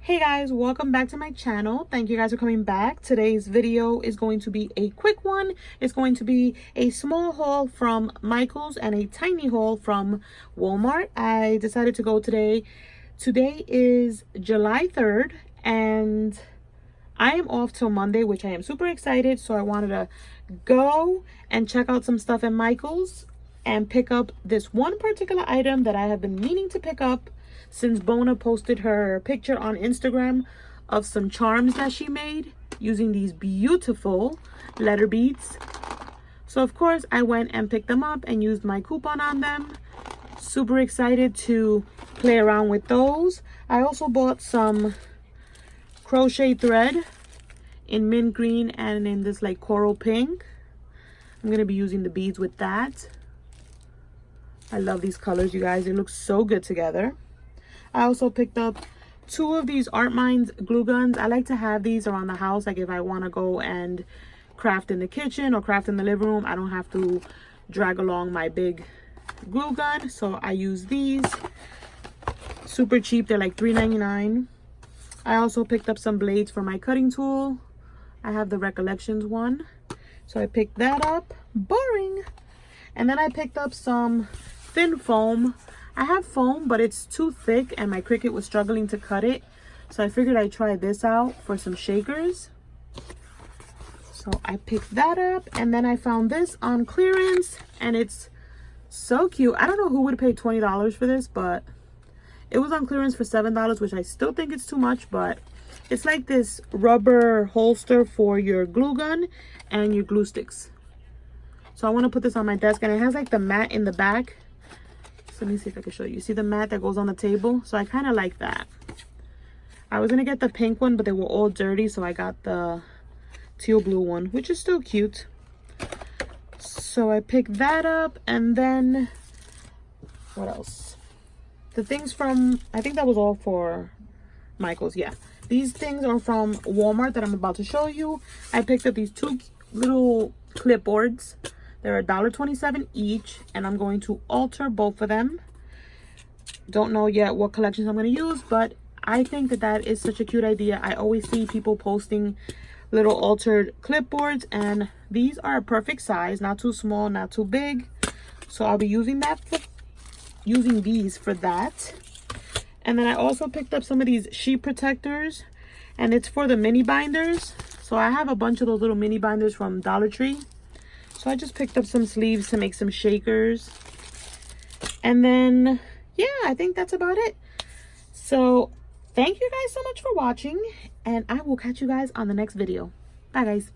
Hey guys, welcome back to my channel. Thank you guys for coming back. Today's video is going to be a quick one. It's going to be a small haul from Michael's and a tiny haul from Walmart. I decided to go today. Today is July 3rd and I am off till Monday, which I am super excited. So I wanted to go and check out some stuff at Michael's and pick up this one particular item that I have been meaning to pick up since Bona posted her picture on Instagram of some charms that she made using these beautiful letter beads. So of course I went and picked them up and used my coupon on them. Super excited to play around with those. I also bought some crochet thread in mint green and in this like coral pink. I'm gonna be using the beads with that. I love these colors, you guys. They look so good together. I also picked up two of these Art Minds glue guns. I like to have these around the house. Like if I want to go and craft in the kitchen or craft in the living room, I don't have to drag along my big glue gun. So I use these. Super cheap. They're like $3.99. I also picked up some blades for my cutting tool. I have the Recollections one. So I picked that up. Boring. And then I picked up some thin foam. I have foam, but it's too thick and my Cricut was struggling to cut it. So I figured I'd try this out for some shakers. So I picked that up and then I found this on clearance and it's so cute. I don't know who would pay $20 for this, but it was on clearance for $7, which I still think it's too much, but it's like this rubber holster for your glue gun and your glue sticks. So I want to put this on my desk and it has like the mat in the back. So let me see if I can show you. You see the mat that goes on the table? So I kind of like that. I was going to get the pink one, but they were all dirty. So I got the teal blue one, which is still cute. So I picked that up. And then what else? The things from, I think that was all for Michael's. Yeah. These things are from Walmart that I'm about to show you. I picked up these two little clipboards. They're $1.27 each, and I'm going to alter both of them. Don't know yet what collections I'm going to use, but I think that that is such a cute idea. I always see people posting little altered clipboards, and these are a perfect size, not too small, not too big. So I'll be using these for that. And then I also picked up some of these sheet protectors, and it's for the mini binders. So I have a bunch of those little mini binders from Dollar Tree. So I just picked up some sleeves to make some shakers. And then, yeah, I think that's about it. So thank you guys so much for watching. And I will catch you guys on the next video. Bye, guys.